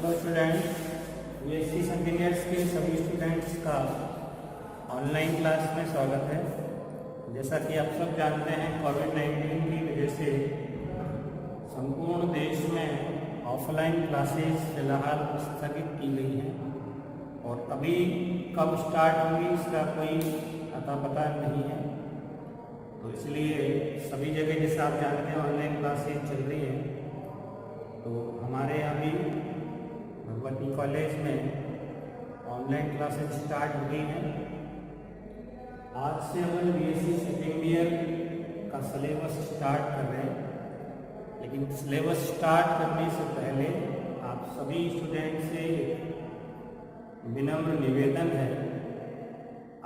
Hello student, BSc second years के सभी students का ऑनलाइन क्लास में स्वागत है। जैसा कि आप सब जानते हैं, कोविड-19 की वजह से संपूर्ण देश में ऑफलाइन क्लासेस फिलहाल स्थगित की गई हैं और अभी कब स्टार्ट होंगी इसका कोई अता पता नहीं है। तो इसलिए सभी जगह जैसे आप जानते हैं ऑनलाइन क्लासेस चल रही हैं। तो हमारे यहाँ भी भगवती कॉलेज में ऑनलाइन क्लासेस स्टार्ट हो गई हैं। आज से हम बीएससी सेकेंड ईयर का सिलेबस स्टार्ट कर रहे हैं, लेकिन सिलेबस स्टार्ट करने से पहले आप सभी स्टूडेंट से विनम्र निवेदन है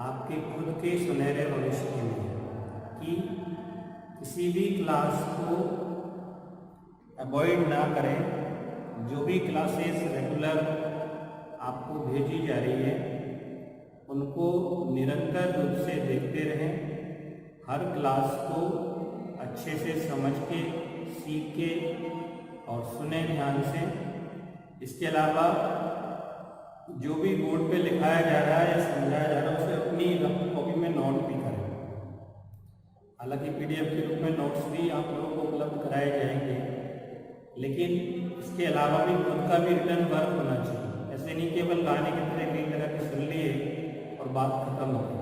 आपके खुद के सुनहरे भविष्य के लिए कि किसी भी क्लास को अवॉइड ना करें। जो भी क्लासेस रेगुलर आपको भेजी जा रही है उनको निरंतर रूप से देखते रहें। हर क्लास को अच्छे से समझ के, सीख के और सुने ध्यान से। इसके अलावा जो भी बोर्ड पे लिखाया जा रहा है या समझाया जा रहा है उसे अपनी रफ कॉपी में नोट भी करें। हालांकि पीडीएफ के रूप में नोट्स भी आप लोगों को उपलब्ध कराए जाएंगे, लेकिन इसके अलावा भी खुद का भी रिटर्न वर्क होना चाहिए। ऐसे नहीं केवल गाने की तरह कई तरह के सुन लिए और बात खत्म हो गई।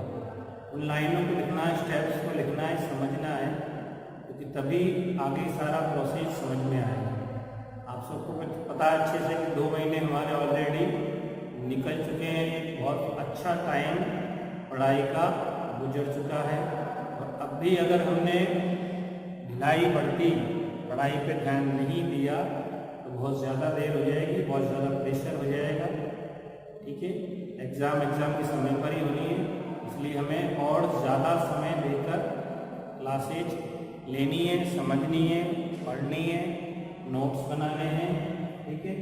उन लाइनों को लिखना है, स्टेप्स को लिखना है, समझना है, क्योंकि तभी आगे सारा प्रोसेस समझ में आएगा। आप सबको पता है अच्छे से कि 2 महीने हमारे ऑलरेडी निकल चुके हैं। एक बहुत अच्छा टाइम पढ़ाई का गुजर चुका है और अब भी अगर हमने ढिलाई बढ़ती पढ़ाई पे ध्यान नहीं दिया तो बहुत ज़्यादा देर हो जाएगी, बहुत ज़्यादा प्रेशर हो जाएगा। ठीक है, एग्ज़ाम के समय पर ही होनी है, इसलिए हमें और ज़्यादा समय देकर क्लासेज लेनी है, समझनी है, पढ़नी है, नोट्स बनाने हैं। ठीक है,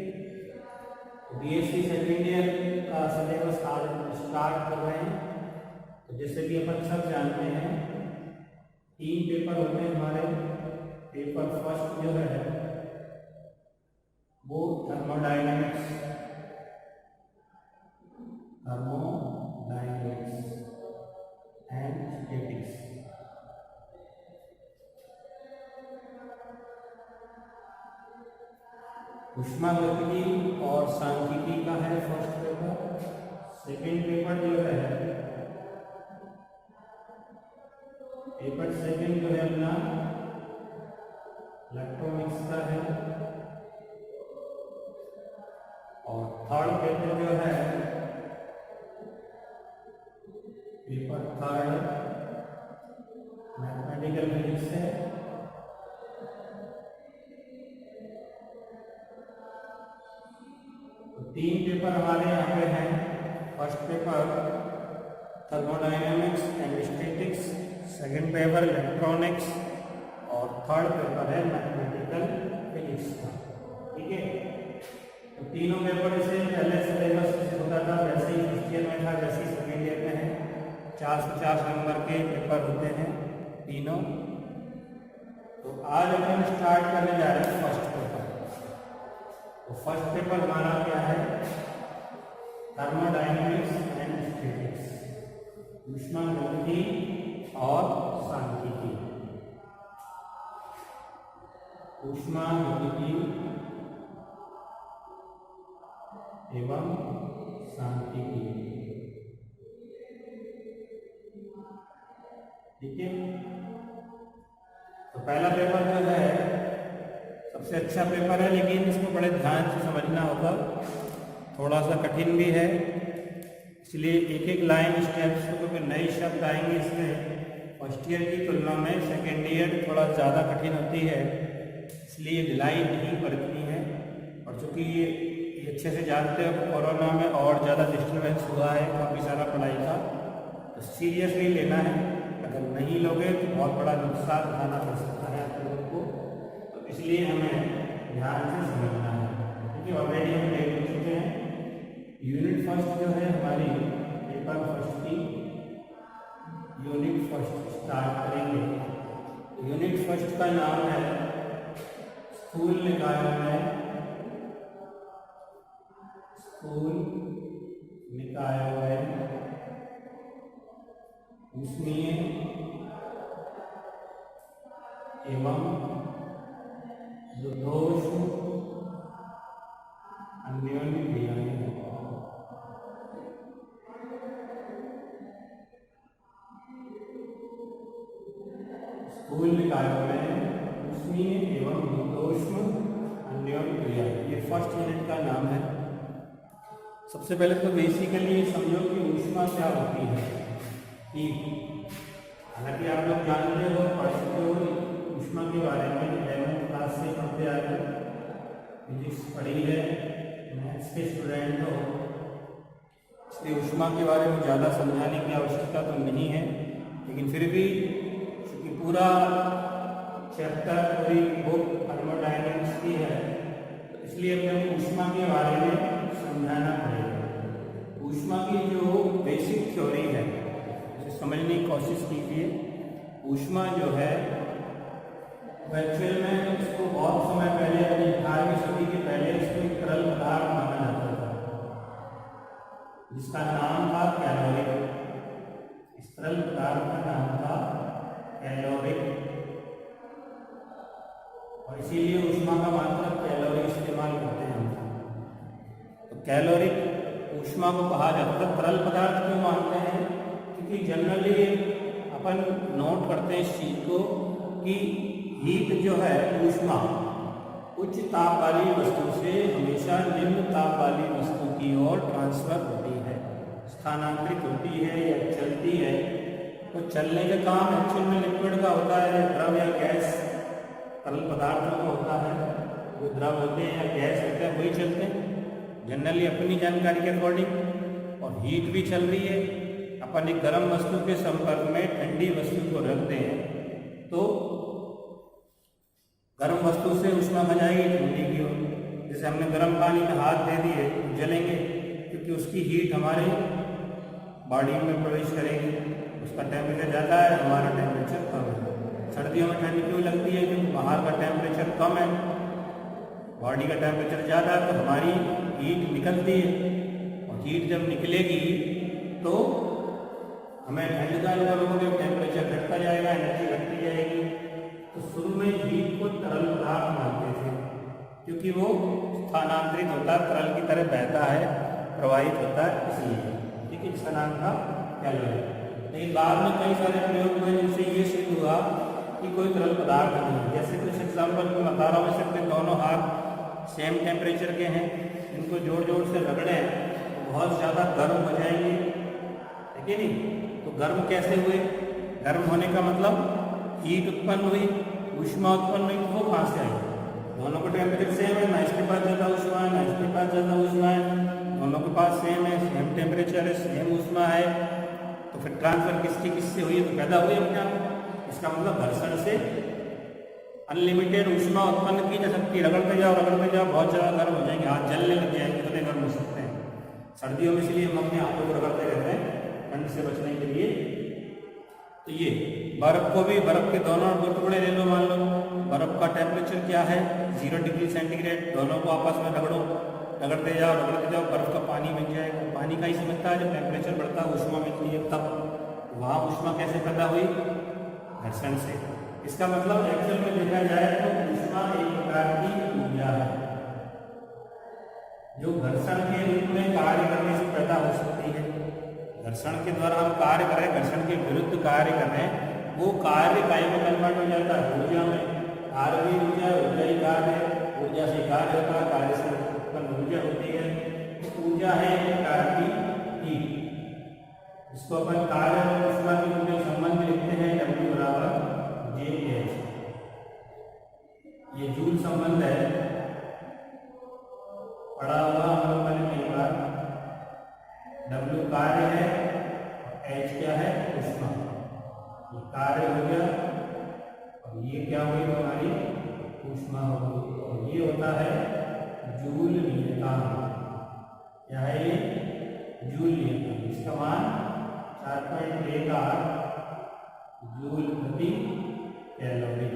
बीएससी सेकेंड ईयर का सिलेबस आज स्टार्ट कर रहे हैं। तो जैसे कि अपन सब जानते हैं 3 पेपर होते हैं हमारे। पेपर फर्स्ट जो है वो थर्मोडायनेमिक्स एंड स्टैटिक्स। ऊष्मागतिकी और सांख्यिकी का है फर्स्ट पेपर। सेकेंड पेपर जो है पेपर सेकेंड जो है अपना इलेक्ट्रॉनिक्स का है और थर्ड पेपर जो है पेपर थर्ड मैथमेटिकल फिजिक्स है। तो 3 पेपर हमारे यहाँ पे हैं। First paper thermodynamics and statics, second paper electronics और थर्ड पेपर है मैथमेटिकल फिजिक्स का। ठीक है, तो तीनों पेपर से पहले सिलेबस जैसे होता था वैसे ही फर्स्ट ईयर में था, वैसे ही सेकेंड ईयर में है। 450 नंबर के पेपर होते हैं तीनों। तो आज अपन स्टार्ट करने जा रहे हैं फर्स्ट पेपर। तो फर्स्ट पेपर हमारा क्या है? थर्मोडायनेमिक्स एंड स्टैटिक्स, ऊष्मागतिकी और सांख्यिकी। ऊष्मागतिकी एवं सांख्यिकी। ठीक है, तो पहला पेपर जो है सबसे अच्छा पेपर है, लेकिन इसको बड़े ध्यान से समझना होगा। थोड़ा सा कठिन भी है, इसलिए एक लाइन स्टेप्स को क्योंकि नए शब्द आएंगे इसमें फर्स्ट ईयर की तुलना में सेकेंड ईयर थोड़ा ज़्यादा कठिन होती है, इसलिए ढिलाई नहीं बरतनी है। और चूँकि ये अच्छे से जानते हो कोरोना में और ज़्यादा डिस्टर्बेंस हुआ है काफ़ी सारा पढ़ाई का, तो सीरियसली लेना है। अगर नहीं लोगे तो बहुत बड़ा नुकसान उठाना पड़ सकता है आप लोगों को, तो इसलिए हमें ध्यान से समझना है। क्योंकि ऑलरेडी हम देख चुके हैं यूनिट फर्स्ट जो है हमारी पेपर फर्स्ट की यूनिट फर्स्ट स्टार्ट करेंगे। यूनिट फर्स्ट का नाम है स्थूल निकायों में स्थूल निकाय ऊष्मीय एवं रुद्धोष्म अन्योन्य क्रियाएं। स्थूल निकायों में ऊष्मीय एवं रुद्धोष्म अन्योन्य क्रियाएं, ये फर्स्ट यूनिट का नाम है। सबसे पहले तो बेसिकली समझो कि ऊष्मा क्या होती है। हालांकि आप लोग जानते हो, पढ़ चुके हो ऊष्मा के बारे में, 11th क्लास से पढ़ते आ रहे, फिजिक्स पढ़ी है, मैथ्स के स्टूडेंट हो, इसलिए ऊष्मा के बारे में ज़्यादा समझाने की आवश्यकता तो नहीं है। लेकिन फिर भी क्योंकि पूरा चैप्टर, पूरी बुक थर्मोडायनेमिक्स की है, तो इसलिए हमें ऊष्मा के बारे में समझाना पड़ेगा। ऊष्मा की जो बेसिक थ्योरी है उसे समझने की कोशिश कीजिए। ऊष्मा जो है एक्चुअल में इसको बहुत समय पहले, अपनी 18वीं सदी के पहले, इसको एक तरल पदार्थ माना जाता था जिसका नाम था कैलोरिक। इस तरल पदार्थ का नाम था कैलोरिक और इसीलिए ऊष्मा का मात्रक कैलोरी इस्तेमाल करते हैं। तो कैलोरिक ऊष्मा को कहा जाता है। तरल पदार्थ क्यों मानते हैं? क्योंकि जनरली अपन नोट करते हैं इस चीज को कि हीट जो है, ऊष्मा उच्च ताप वाली वस्तु से हमेशा निम्न ताप वाली वस्तु की ओर ट्रांसफर होती है, स्थानांतरित होती है या चलती है। तो चलने का काम एक्चुअल में लिक्विड का होता है, द्रव या गैस, तरल पदार्थों का होता है। जो द्रव होते हैं या गैस होते हैं वही चलते हैं जनरली अपनी जानकारी के अकॉर्डिंग। और हीट भी चल रही है। अपन एक गर्म वस्तु के संपर्क में ठंडी वस्तु को रखते हैं तो गर्म वस्तु से ऊष्मा आ जाएगी ठंडी की ओर। जैसे हमने गर्म पानी में हाथ दे दिए तो जलेंगे, क्योंकि उसकी हीट हमारे बॉडी में प्रवेश करेगी। उसका टेम्परेचर ज़्यादा है, हमारा टेम्परेचर कम है। सर्दियों में ठंड क्यों लगती है? क्योंकि बाहर का टेम्परेचर कम है, बॉडी का टेम्परेचर ज़्यादा है, तो हमारी हीट निकलती है। और हीट जब निकलेगी तो हमें ठंड का अनुभव होगा, टेम्परेचर घटता जाएगा, एनर्जी घटती जाएगी। तो शुरू में हीट को तरल पदार्थ मानते थे क्योंकि वो स्थानांतरित होता है, तरल की तरह बहता है, प्रवाहित होता है, इसलिए। ठीक है, इसका नाम था कैलोरी। लेकिन बाद में कई सारे प्रयोग हुए जिनसे ये सिद्ध हुआ कि कोई तरल पदार्थ नहीं। जैसे कुछ एग्जाम्पल मैं बता रहा हूँ, सकते दोनों हाथ सेम टेम्परेचर के हैं, इनको जोर जोर से रगड़ें तो बहुत ज़्यादा गर्म हो जाएंगे, ठीक है नहीं? तो गर्म कैसे हुए? गर्म होने का मतलब हीट उत्पन्न हुई, ऊष्मा उत्पन्न हुई, तो वो कहाँ से आई? दोनों का टेम्परेचर सेम है, ना इसके पास ज़्यादा ऊष्मा है ना इसके पास ज़्यादा ऊष्मा है, दोनों के पास सेम है, सेम टेम्परेचर है, सेम ऊष्मा है। तो फिर ट्रांसफर किसकी किससे हुई? तो पैदा हुई अपने आप। इसका मतलब घर्षण से अनलिमिटेड ऊष्मा उत्पन्न की जा सकती है। रगड़ते जाओ बहुत ज़्यादा गर्म हो जाएंगे, हाथ जलने लग जाएंगे, कितने गर्म हो सकते हैं। सर्दियों में इसलिए हम अपने हाथों को रगड़ते रहते हैं ठंड से बचने के लिए। तो ये बर्फ को भी, बर्फ के दोनों दो टुकड़े ले लो, मान लो बर्फ का टेम्परेचर क्या है 0 डिग्री सेंटीग्रेड, दोनों को आपस में रगड़ो, रगड़ते जाओ बर्फ का पानी बन जाएगा। पानी का ही समझता है, जब टेम्परेचर बढ़ता है ऊष्मा मिलती है, तब वहाँ ऊष्मा कैसे पैदा हुई? घर्षण से। इसका मतलब एक्चुअल में देखा जाए तो ऊष्मा एक प्रकार की ऊर्जा है जो घर्षण के रूप में कार्य करने से पैदा हो सकती है। घर्षण के द्वारा हम कार्य करें, घर्षण के विरुद्ध कार्य करें, वो कार्य काय में कन्वर्ट हो जाता है ऊर्जा में। कार्य भी ऊर्जा है, ऊर्जा ही कार्य है, ऊर्जा से कार्य होता है, कार्य से उत्पन्न ऊर्जा होती है। तो ऊर्जा है एक प्रकार की हीट। इसको अपन कार्य और ऊष्मा के रूप में संबंध लिखते हैं W बराबर JH। ये जूल संबंध है, पढ़ा हुआ हम लोगों ने कई बार। W कार्य है, H क्या है? ऊष्मा। ये कार्य हो गया और ये क्या हुई? हमारी ऊष्मा हो गई। और ये होता है जूल नियतांक। क्या है ये? जूल नियतांक। इसका मान 4.18 जूल प्रति कैलोरी।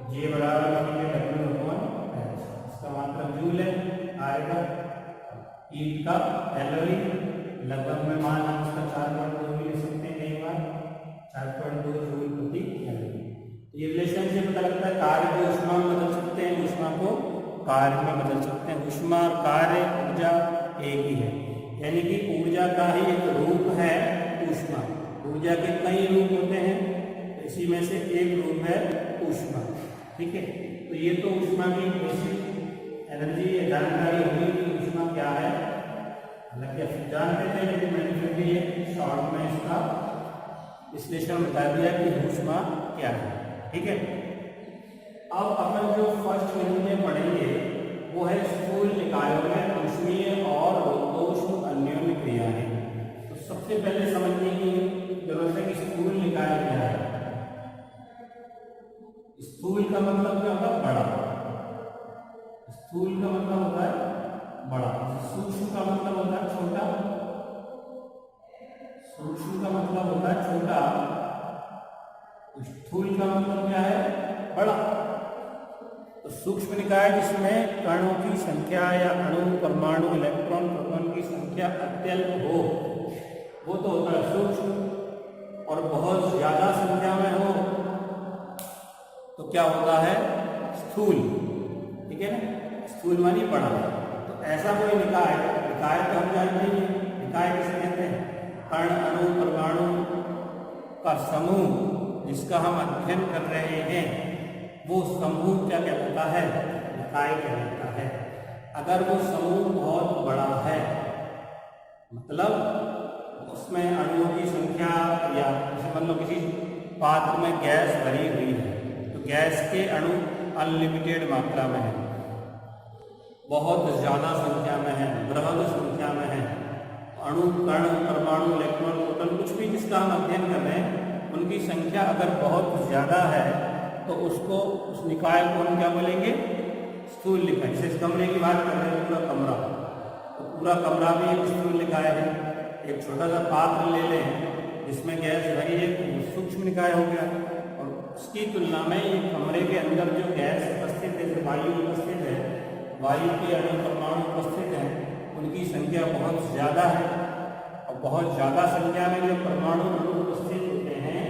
J बराबर W/H, इसका मात्रक जूल है, आएगा। हीट का कैलोरी लगभग में मान हम इसका 4.2 भी ले सकते हैं, कई बार 4.2 जूल प्रति कैलोरी। ये रिलेशनशिप पता लगता है। कार्य को ऊष्मा में बदल सकते हैं, ऊष्मा को कार्य में बदल सकते हैं। ऊष्मा और कार्य ऊर्जा एक ही है, यानी कि ऊर्जा का ही एक रूप है ऊष्मा। ऊर्जा के कई रूप होते हैं, इसी में से एक रूप है ऊष्मा। ठीक है, तो ये तो ऊष्मा की बेसिक एनर्जी जानकारी होगी कि ऊष्मा क्या है। हालांकि आप जानते थे, लेकिन मैंने फिर भी ये शॉर्ट में इसका विश्लेषण बता दिया कि ऊष्मा क्या है। ठीक है, अब अपन जो फर्स्ट यूनिट में पढ़ेंगे वो है स्थूल निकायों में ऊष्मीय और रुद्धोष्म अन्योन्य क्रियाएं। तो सबसे पहले समझने की जरूरत है कि स्थूल निकाय क्या है। स्थूल का मतलब क्या होता है? बड़ा। स्थूल का मतलब होता है बड़ा। सूक्ष्म का मतलब होता है छोटा। सूक्ष्म का मतलब होता है छोटा। स्थूल का मतलब क्या है? बड़ा। तो सूक्ष्म निकाय जिसमें कणों की संख्या या अणु, परमाणु, इलेक्ट्रॉन, प्रोटॉन की संख्या अत्यल्प हो, वो तो होता है सूक्ष्म। और बहुत ज्यादा संख्या में हो तो क्या होता है? स्थूल। ठीक है ना, स्थूल मानी बड़ा। तो ऐसा कोई निकाय, निकाय तो हम जानते ही हैं, निकाय किसे कहते हैं? कण, अणु, परमाणु का समूह जिसका हम अध्ययन कर रहे हैं, वो समूह क्या कहलाता है? निकाय कहलाता है। अगर वो समूह बहुत बड़ा है, मतलब उसमें अणुओं की संख्या, या जैसे मान लो किसी पात्र में गैस भरी हुई है, तो गैस के अणु अनलिमिटेड मात्रा में है, बहुत ज़्यादा संख्या में है, बृहद संख्या में है। अणु, कण, परमाणु, इलेक्ट्रॉन, प्रोटॉन, कुछ भी जिसका हम अध्ययन कर रहे हैं, उनकी संख्या अगर बहुत ज़्यादा है तो उसको, उस निकाय को हम क्या बोलेंगे? स्थूल निकाय। जैसे इस कमरे की बात कर रहे हैं, पूरा कमरा, तो पूरा कमरा भी एक स्थूल निकाय है। एक छोटा सा पात्र ले लें जिसमें गैस भरी है, तो सूक्ष्म निकाय हो गया। और उसकी तुलना में ये कमरे के अंदर जो गैस उपस्थित है, जो वायु उपस्थित है, वायु के अणु, परमाणु उपस्थित हैं, उनकी संख्या बहुत ज़्यादा है। और बहुत ज़्यादा संख्या में जो परमाणु अणु उपस्थित होते हैं,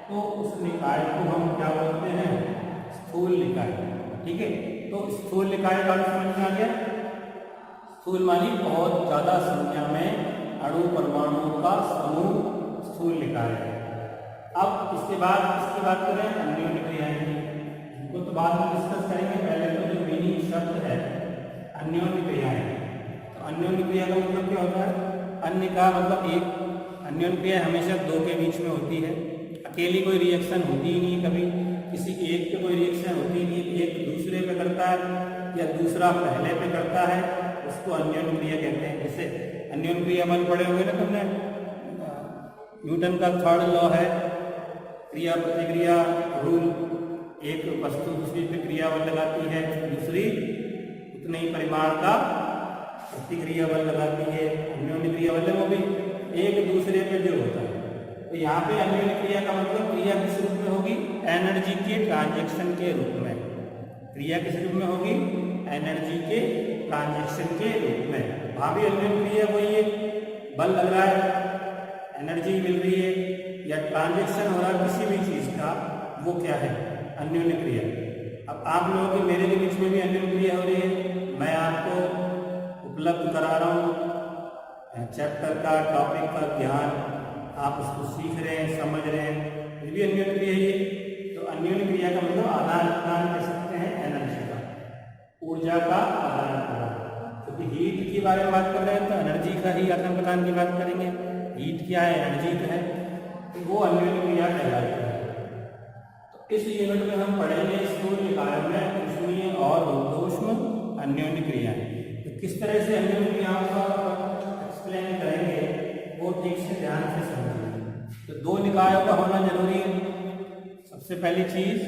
तो उस निकाय को हम क्या बोलते हैं? स्थूल निकाय। ठीक है, तो स्थूल निकाय का समझ में आ गया। स्थूल मानी बहुत ज़्यादा संख्या में अणु, परमाणुओं का समूह स्थूल निकाय है। अब इसके बाद इसकी बात करें अन्योन्य क्रियाएं की, इनको तो बाद में डिस्कस करेंगे। पहले तो जो मीनिंग शब्द है अन्योन्य क्रियाएं, तो अन्योन्य क्रिया का मतलब क्या होता है? अन्य का मतलब एक। अन्योन्य क्रिया हमेशा दो के बीच में होती है, अकेली कोई रिएक्शन होती ही नहीं। कभी किसी एक पे कोई रिएक्शन होती ही नहीं, एक दूसरे पे करता है या दूसरा पहले पे करता है, उसको अन्योन्य क्रिया कहते हैं। जैसे अन्योन्य क्रिया मन पड़े हुए ना तुमने, न्यूटन का थर्ड लॉ है, क्रिया प्रतिक्रिया रूल। एक वस्तु दूसरी पे क्रिया बल लगाती है, दूसरी उतने ही परिमाण का प्रतिक्रिया बल लगाती है। अन्योन्य क्रिया बल वो भी एक दूसरे पे जो होता है। तो यहाँ पे अन्योन्य क्रिया का मतलब क्रिया किस रूप में होगी? एनर्जी के ट्रांजेक्शन के रूप में। क्रिया किस रूप में होगी? एनर्जी के ट्रांजेक्शन के रूप में। वहाँ भी अन्योन्य क्रिया वही है, बल लग रहा है, एनर्जी मिल रही है, या ट्रांजेक्शन हो रहा है किसी भी चीज़ का, वो क्या है? अन्योन्य क्रिया। अब आप लोगों के मेरे के बीच में भी अन्योन्य क्रिया हो रही है। मैं आपको उपलब्ध करा रहा हूँ चैप्टर का, टॉपिक का ज्ञान, आप उसको सीख रहे हैं, समझ रहे हैं, ये भी अन्योन्य क्रिया ही है। तो अन्योन्य क्रिया का मतलब आदान प्रदान कर सकते हैं एनर्जी का, ऊर्जा का आदान प्रदान। क्योंकि हीट के बारे में बात कर रहे हैं तो एनर्जी का ही आदान प्रदान की बात करेंगे। हीट क्या है? एनर्जी तो है, तो वो अन्योन्य क्रिया कहलाती है। तो इस यूनिट में हम पढ़ेंगे स्थूल निकायों में ऊष्मीय और रुद्धोष्म अन्योन्य क्रियाएं। तो किस तरह से अन्योन्य क्रियाओं का एक्सप्लेन करेंगे वो ठीक से ध्यान से समझिए। तो दो निकायों का होना जरूरी है। सबसे पहली चीज,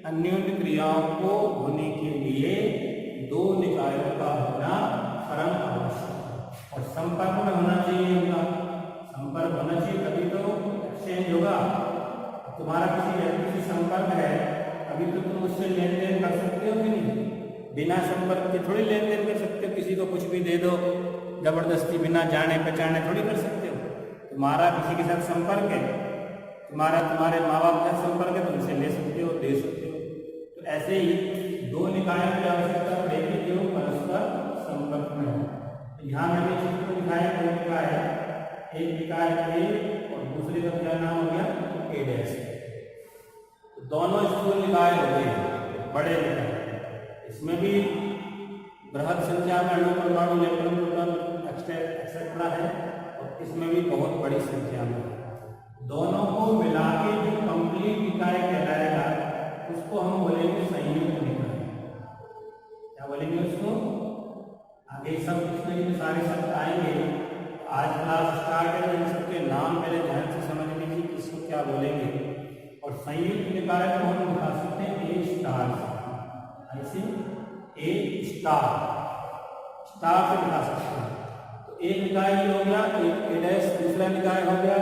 अन्योन्य क्रियाओं को होने के लिए दो निकायों का होना परम आवश्यक है। और संपर्क में होना चाहिए, उनका संपर्क होना चाहिए, तभी तो एक्सचेंज होगा। तुम्हारा किसी व्यक्ति से संपर्क है, अभी तो तुम उससे लेन देन कर सकते हो कि नहीं? बिना संपर्क के थोड़ी लेन देन कर सकते किसी को कुछ भी दे दो जबरदस्ती, बिना जाने पहचाने थोड़ी कर सकते हो। तुम्हारा किसी के साथ संपर्क है, तुम्हारे माँ बाप के साथ संपर्क है, तुमसे ले सकते हो, दे सकते हो। तो ऐसे ही दो निकायों की आवश्यकता पड़ेगी जो परस्पर संपर्क में हो। यहाँ मैंने चित्र दिखाया, दो निकाय है, एक निकाय ए और दूसरे का क्या नाम हो गया, ए डैश। तो दोनों स्थूल निकाय हो गए, बड़े निकाय। इसमें भी बृहद संख्या में अणु, परमाणु, इलेक्ट्रॉन, प्रोटॉन एक्सेट्रा है, और इसमें भी बहुत बड़ी संख्या में। दोनों को मिला के जो कंप्लीट निकाय कहलाएगा उसको हम बोलेंगे संयुक्त निकाय। क्या बोलेंगे उसको? आगे सब इसमें सारे शब्द आएंगे। आज क्लास स्टार्ट है, इन सबके नाम पहले ध्यान से समझ लीजिए किसको क्या बोलेंगे। और संयुक्त निकाय को हम दिखा सकते हैं ए स्टार से, ऐसे ए स्टार से दिखा सकते हैं। तो एक निकाय हो गया, एक ए डैश, दूसरा निकाय हो गया।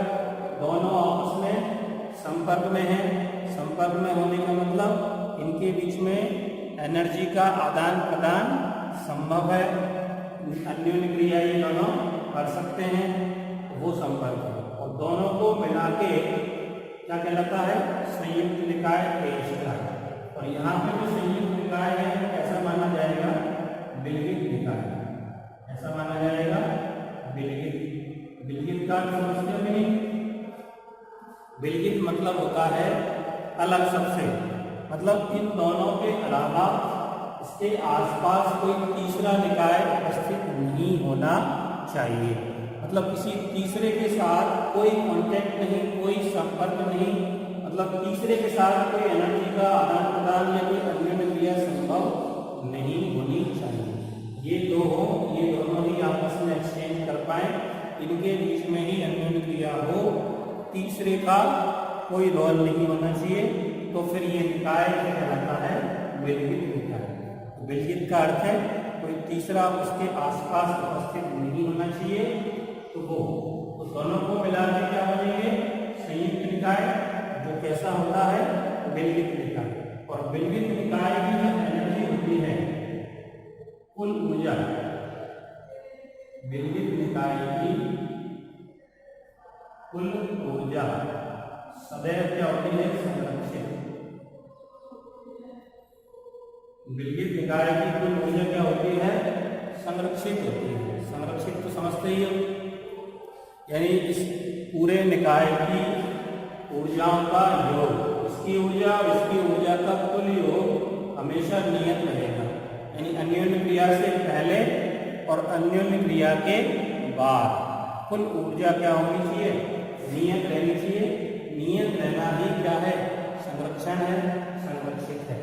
दोनों आपस में संपर्क में हैं। संपर्क में होने का मतलब इनके बीच में एनर्जी का आदान प्रदान संभव है, अन्योन्य क्रिया ये दोनों कर सकते हैं, वो संपर्क है। और दोनों को मिला के क्या कहलाता है, संयुक्त निकाय ए स्टार। और यहाँ पे जो संयुक्त निकाय है ऐसा माना जाएगा विलगित निकाय, ऐसा माना जाएगा विलगित। विलगित का समझते हो नहीं? विलगित मतलब होता है अलग सबसे, मतलब इन दोनों के अलावा इसके आसपास कोई तीसरा निकाय उपस्थित नहीं होना चाहिए। मतलब किसी तीसरे के साथ कोई कांटेक्ट नहीं, कोई संपर्क नहीं, मतलब तीसरे के साथ कोई एनर्जी का आदान प्रदान या कोई अन्योन्य क्रिया संभव नहीं होनी चाहिए। ये दो हो, ये दोनों ही आपस में एक्सचेंज कर पाए, इनके बीच में ही अन्योन्य क्रिया हो, तीसरे का कोई रोल नहीं होना चाहिए। तो फिर ये निकाय कहलाता है विलगित निकाय। विलगित का अर्थ है कोई तीसरा उसके आसपास उपस्थित नहीं होना चाहिए। तो वो तो दोनों को मिला के क्या बनेंगे, संयुक्त निकाय, जो कैसा होता है विलगित निकाय। और विलगित निकाय की जो एनर्जी होती है, कुल ऊर्जा, विलगित निकाय की कुल ऊर्जा सदैव क्या होती है, संरक्षित। विलगित निकाय की कुल ऊर्जा क्या होती है, संरक्षित होती है। संरक्षित तो समझते ही हो, यानी इस पूरे निकाय की ऊर्जाओं का योग, इसकी ऊर्जा और इसकी ऊर्जा का कुल योग हमेशा नियत रहेगा। यानी अन्योन्य क्रिया से पहले और अन्योन्य क्रिया के बाद कुल ऊर्जा क्या होनी चाहिए, नियत रहनी चाहिए। नियत रहना ही क्या है, संरक्षण है, संरक्षित है।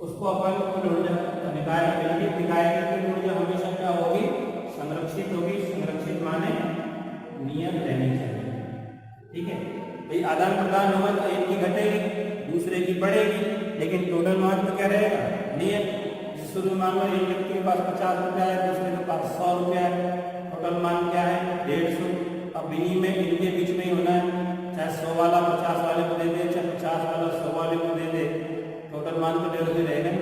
उसको अपन कुल ऊर्जा निकाय, विलगित निकाय की कुल ऊर्जा हमेशा क्या होगी, संरक्षित होगी। संरक्षित माने नियत रहनी चाहिए। ठीक है भाई, आदान प्रदान होगा तो एक की घटेगी, दूसरे की बढ़ेगी, लेकिन टोटल मान तो क्या रहेगा, नियत। शुरू में मान लो एक व्यक्ति के पास 50 रुपया है, दूसरे के पास 100 रुपया है, टोटल मान क्या है 150। अब विनिमय इनके बीच में ही होना है, चाहे 100 वाला 50 वाले को दे दे, चाहे 50 वाला 100 वाले को दे दे, टोटल मान तो 150 रहेगा।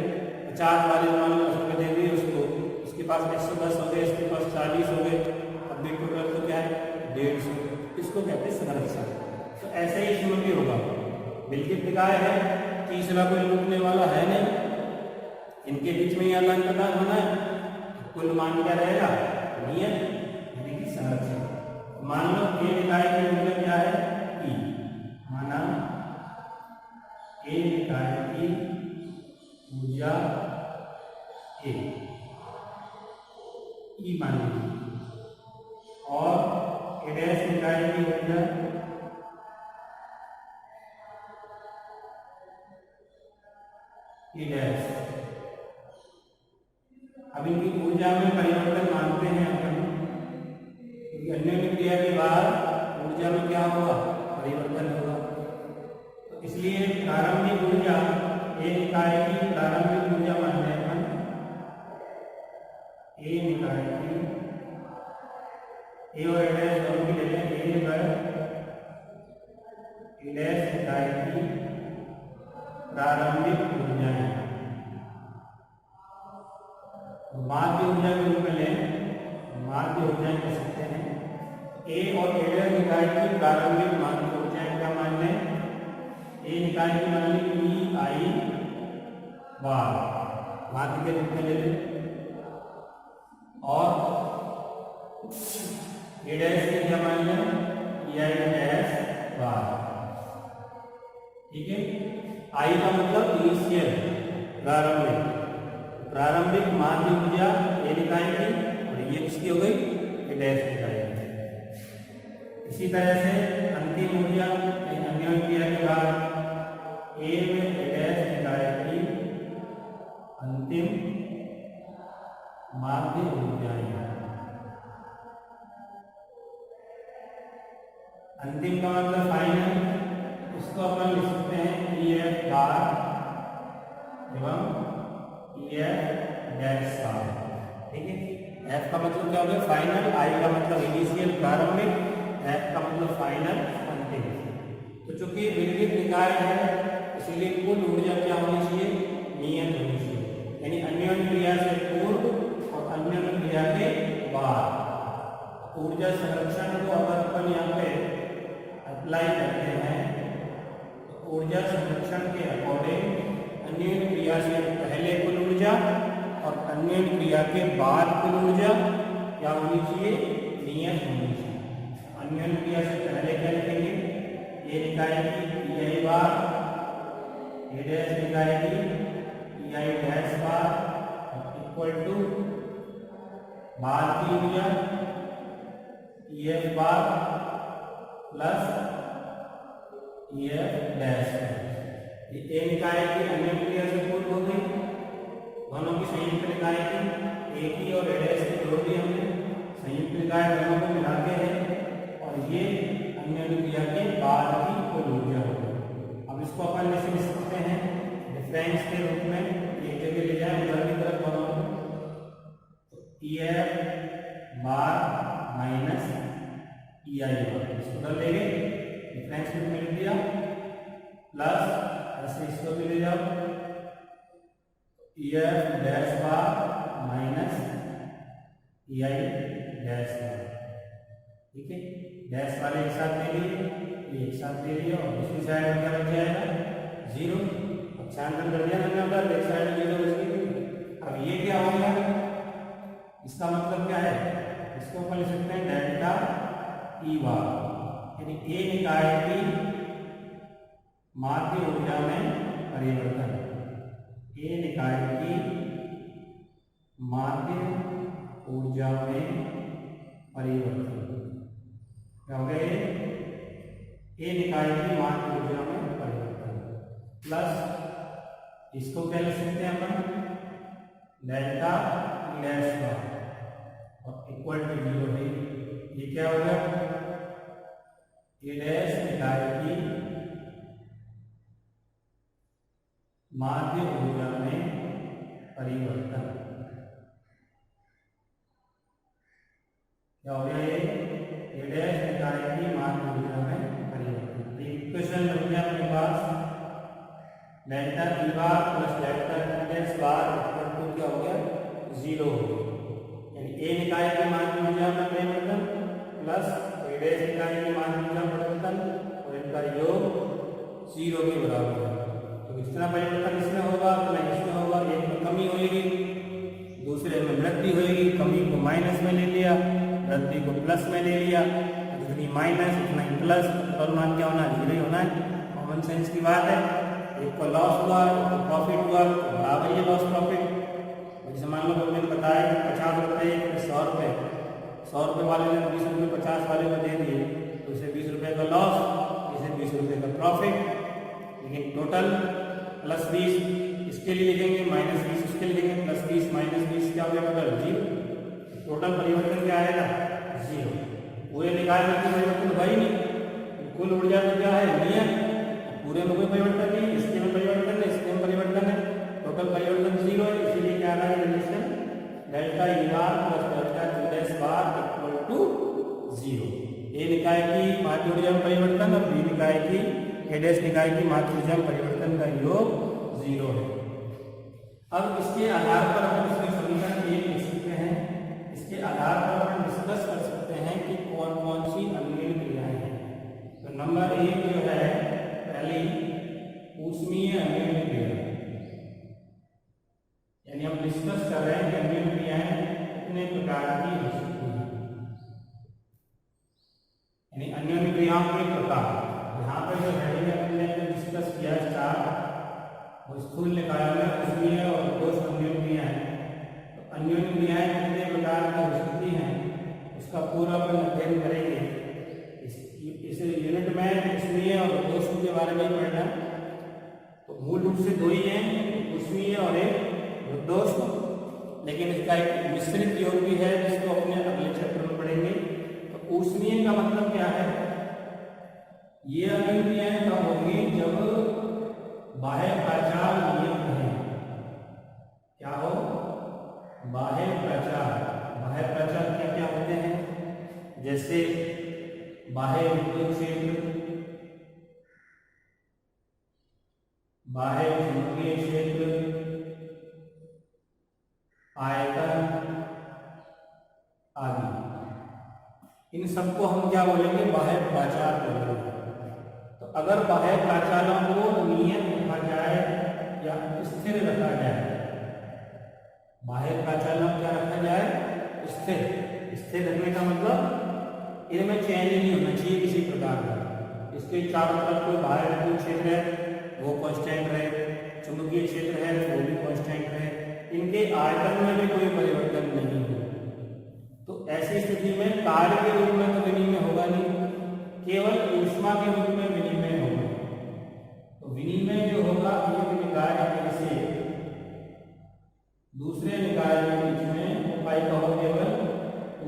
50 वाले मान लो 10 रुपये दे दिए उसको, उसके पास 110 हो गए, इसके पास 40 हो गए, अब भी टोटल तो क्या है 150। इसको कहते हैं संरक्षण। तो ऐसे ही इसमें भी होगा, विलगित निकाय है, तीसरा कोई लूटने वाला है नहीं, इनके बीच में ही आदान प्रदान होना है। कुल मान क्या रहेगा, नियत, यानी कि संरक्षण। मान लो ए निकाय की ऊर्जा क्या है, ई, माना ए निकाय की ऊर्जा ए, ई मान लीजिए, और ए डैश निकाय की ऊर्जा ई डैश। अब इनकी ऊर्जा में परिवर्तन मानते हैं अपन, क्योंकि अन्योन्य क्रिया के बाद ऊर्जा में क्या होगा, परिवर्तन होगा। तो इसलिए प्रारंभिक ऊर्जा, ए निकाय की प्रारंभिक ऊर्जा मानते हैं अपन, ए निकाय की, ए और ए डैश दोनों की लेते हैं, ए डैश निकाय की प्रारंभिक ऊर्जा है। बाद की ऊर्जा की बार माध्य के रूप में ले लें, और ए डैश की क्या मान लें, e i डैश बार। ठीक है, आई का मतलब इनिशियल, प्रारंभिक माध्य ऊर्जा ये निकाय की, और ये किसकी हो गई, ए डैश निकाय की। इसी तरह से अंतिम ऊर्जा अन्य क्रिया के बाद ए में ए डैश निकाय की अंतिम माध्य ऊर्जा। अंतिम का मतलब फाइनल, इसको अपन लिख सकते हैं ई एफ बार एवं ई एफ डैश बार। ठीक है, एफ का मतलब क्या हो गया, फाइनल, आई का मतलब इनिशियल प्रारंभिक, एफ का मतलब फाइनल अंतिम। तो चूंकि विलगित निकाय है इसीलिए कुल ऊर्जा क्या होनी चाहिए, नियत होनी चाहिए, यानी अन्योन्य क्रिया से पूर्व और अन्योन्य क्रिया के बाद। ऊर्जा संरक्षण को अगर अपन यहाँ पे अप्लाई करते हैं तो ऊर्जा संरक्षण के अकॉर्डिंग अन्योन्य क्रिया से पहले कुल ऊर्जा और अन्योन्य क्रिया के बाद कुल ऊर्जा क्या होनी चाहिए, नियत होनी चाहिए। अन्योन्य क्रिया से पहले क्या लिखेंगे, ये निकायेगी E I bar, A dash निकायेगी E I dash bar equal to बाद की ऊर्जा E F bar plus E F dash. A निकाय की अन्य क्रिया से पूर्व हो गई, दोनों की संयुक्त निकाय की, ए की और ए डैश की जोड़ दी हमने, संयुक्त निकाय दोनों को मिलाते हैं, और ये अन्य क्रिया के बाद की कुल ऊर्जा हो गई। अब इसको अपन ऐसे लिख सकते हैं डिफरेंस के रूप में, एक जगह ले जाए उधर की तरफ दोनों, तो ई F bar minus E I बार, इसको उधर ले गए डिफरेंस में लिख दिया, प्लस ऐसे इसको भी ले जाओ E F dash bar minus E I dash bar. ठीक है, डैश वाले एक साथ ले लिए, ये एक साथ ले लिया, और दूसरी साइड में क्या बच जाएगा, जीरो। अब छायांकन कर दिया हमने उधर, एक साइड में जीरो बच गई। अब ये क्या हो गया, इसका मतलब क्या है, इसको अपन लिख सकते हैं डेल्टा ई बार, यानी ए निकाय की माध्य ऊर्जा में परिवर्तन, ए निकाय की माध्य ऊर्जा में परिवर्तन। क्या हो गया, ए निकाय की माध्य ऊर्जा में परिवर्तन प्लस इसको क्या लिख सकते हैं अपन, डेल्टा ई डैश बार और इक्वल टू जीरो है। ये क्या हो गया, ए डैश निकाय की माध्य ऊर्जा में परिवर्तन। क्या हो गया, ये ए डैश निकाय की माध्य ऊर्जा में परिवर्तन। इक्वेशन बन गया अपने पास, delta E bar plus delta E dash bar equal to क्या हो गया, जीरो हो गया, यानी ए निकाय की माध्य ऊर्जा में परिवर्तन प्लस ए डैश निकाय की माध्य ऊर्जा परिवर्तन, और इनका योग जीरो के बराबर है। तो जितना परिवर्तन इसमें होगा उतना इसमें होगा, एक में कमी होगी दूसरे में वृद्धि होगी, कमी को माइनस में ले लिया, वृद्धि को प्लस में ले लिया, जितनी माइनस उतना ही प्लस, टोटल मान क्या होना, जीरो ही होना है। कॉमन सेंस की बात है, एक को लॉस हुआ एक को प्रॉफिट हुआ, तो बराबर ये लॉस प्रॉफिट। जैसे मान लो हमने बताया 50 रुपये 100 रुपये, 100 रुपये वाले ने 20 रुपये 50 वाले को दे दिए, तो इसे 20 रुपये का लॉस, इसे 20 रुपये का प्रॉफिट। लेकिन टोटल प्लस 20 इसके लिए लिखेंगे, माइनस 20 इसके लिए लिखेंगे, प्लस 20 माइनस 20 क्या हो गया, टोटल जीरो। टोटल परिवर्तन क्या आएगा, जीरो। पूरे निकाय में परिवर्तन हुआ ही नहीं, कुल ऊर्जा में क्या है, नियत, पूरे में कोई परिवर्तन नहीं, इसके में परिवर्तन है, इसके में परिवर्तन है, टोटल परिवर्तन जीरो है। इसीलिए क्या आ रहा है relation, delta E bar plus delta E dash bar equal to zero. A निकाय की माध्य ऊर्जा में परिवर्तन और बी निकाय की ए डैश निकाय की माध्य ऊर्जा में परिवर्तन का योग जीरो है। अब इसके आधार पर हम इसमें समीकरण एक लिख सकते हैं, इसके आधार पर हम डिस्कस कर सकते हैं कि कौन कौन सी अन्य क्रियाएं हैं। तो नंबर एक जो है, पहली ऊष्मीय अन्य क्रिया, यानी अन्योन्य क्रियाओं के प्रकार। यहाँ पे जो हेडिंग हमने डिस्कस किया स्टार और स्थूल निकायों में ऊष्मीय और ठोस अन्योन्य क्रियाएं। तो अन्योन्य क्रियाएं कितने प्रकार की हो सकती हैं इसका पूरा अपन अध्ययन करेंगे। इस यूनिट में ऊष्मीय और ठोस के बारे में पढ़ना। तो मूल रूप से दो ही हैं, ऊष्मीय और एक ठोस, लेकिन इसका एक मिश्रित योग भी है जिसको अपने अगले चैप्टर में पढ़ेंगे। तो ऊष्मीय का मतलब क्या है? ये अन्योन्य क्रियाएं कब होंगी जब बाह्य प्राचार नियत है। क्या हो? बाह्य प्राचार। बाह्य प्राचार क्या क्या होते हैं? जैसे बाह्य विद्युत क्षेत्र, बाह्य चुंबकीय क्षेत्र, आयतन आदि, इन सबको हम क्या बोलेंगे? बाह्य प्राचार बोलेंगे। तो अगर बाह्य प्राचारों को नियत रखा जाए या स्थिर रखा जाए, बाह्य प्राचारों क्या रखा जाए? स्थिर। स्थिर रखने का मतलब इनमें चेंज नहीं होना चाहिए किसी प्रकार का। इसके चारों तरफ कोई बाह्य विद्युत क्षेत्र है वो कांस्टेंट रहे, चुंबकीय क्षेत्र है वो भी कांस्टेंट रहे, इनके आयतन में भी कोई परिवर्तन नहीं हो। तो ऐसी स्थिति में कार्य के रूप में तो विनिमय होगा नहीं, केवल ऊष्मा के रूप में विनिमय होगा। तो विनिमय जो होगा एक निकाय से दूसरे निकाय के बीच में उपाय का होगा केवल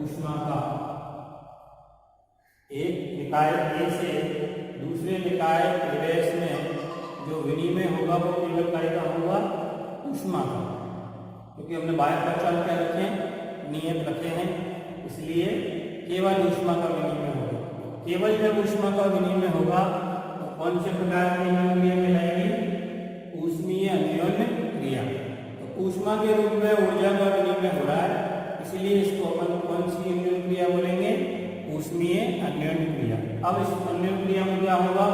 ऊष्मा का। एक निकाय ए से दूसरे निकाय प्रवेश में जो विनिमय होगा वो केवल काय का होगा? ऊष्मा का। क्योंकि हमने बाह्य प्राचार क्या रखे हैं? नियत रखे हैं, इसलिए केवल ऊष्मा का विनिमय होगा। केवल जब ऊष्मा का विनिमय होगा तो कौन से प्रकार की अन्योन्य क्रिया कहलाएगी? ऊष्मीय अन्योन्य क्रिया। तो ऊष्मा के रूप में ऊर्जा का विनिमय हो रहा है, इसलिए इसको अपन कौन सी अन्योन्य क्रिया बोलेंगे? ऊष्मीय अन्योन्य क्रिया। अब इस अन्योन्य क्रिया में क्या होगा?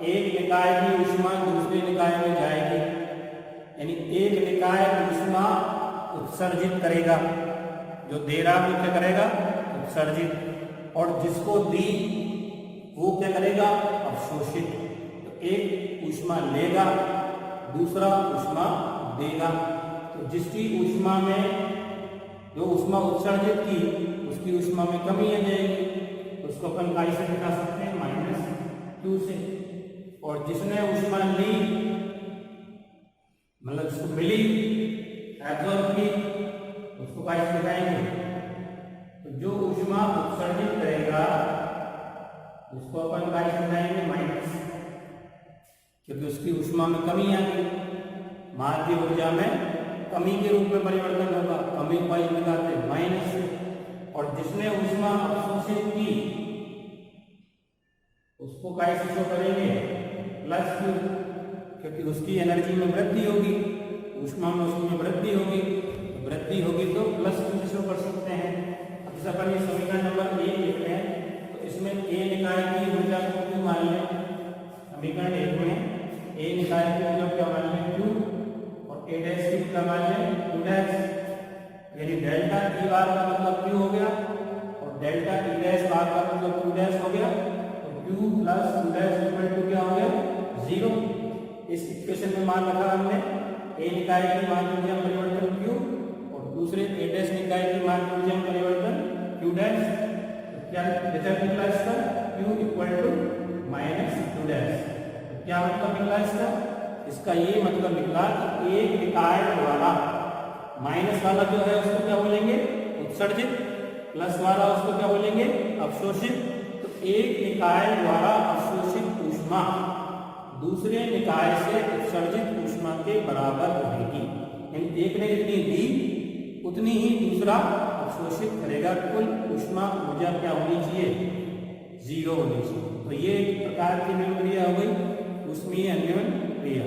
एक निकाय की ऊष्मा दूसरे निकाय में जाएगी, यानी एक निकाय ऊष्मा उत्सर्जित करेगा, जो दे रहा वो क्या करेगा? उत्सर्जित, और जिसको दी वो क्या करेगा? अवशोषित। तो एक ऊष्मा लेगा, दूसरा ऊष्मा देगा। तो जिसकी ऊष्मा में जो ऊष्मा उत्सर्जित की उसकी ऊष्मा में कमी आ जाएगी, तो उसको अपन काय से दिखा सकते हैं? -Q से। और जिसने ऊष्मा ली मतलब उसको मिली, एब्जॉर्ब की, उसको काय से दिखाएंगे? तो जो ऊष्मा उत्सर्जित करेगा उसको अपन काय से दिखाएंगे? माइनस, क्योंकि उसकी ऊष्मा में कमी आ गई, माध्य ऊर्जा में कमी के रूप में परिवर्तन होगा। कमी को दिखाते माइनस से। और जिसने ऊष्मा अवशोषित की उसको काय से शो करेंगे? +Q, क्योंकि उसकी एनर्जी में वृद्धि होगी, ऊष्मा में उसमें वृद्धि होगी, वृद्धि होगी तो +Q से शो कर सकते हैं। अब जैसे अपन ये समीकरण नंबर 1 लिखते हैं तो इसमें ए निकाय की ऊर्जा को Q मान लें। समीकरण 1 में ए निकाय की ऊर्जा क्या मान लें? Q, और ए डैश की क्या मान लें? Q dash. यानी डेल्टा ई बार का मतलब Q हो गया और डेल्टा ई डैश बार का मतलब Q डैश हो गया। तो Q + Q dash equal to क्या हो गया? 0। इस इक्वेशन में मान रखा हमने ए निकाय की मान ऊर्जा परिवर्तन Q और दूसरे ए डैश निकाय की मान ऊर्जा परिवर्तन Q डैश। तो क्या रिजल्ट निकला इसका? Q equal to -Q dash. तो क्या मतलब निकला इसका? इसका ये मतलब निकला कि एक निकाय द्वारा माइनस वाला जो है उसको क्या बोलेंगे? उत्सर्जित, प्लस वाला उसको क्या बोलेंगे? अवशोषित। तो एक निकाय द्वारा अवशोषित ऊष्मा दूसरे निकाय से उत्सर्जित ऊष्मा के बराबर रहेगी। यानी एक ने जितनी दी उतनी ही दूसरा अवशोषित करेगा। कुल ऊष्मा ऊर्जा क्या होनी चाहिए? 0 होनी चाहिए। तो ये एक प्रकार की अन्योन्य क्रिया हो गई, ऊष्मीय अन्योन्य क्रिया।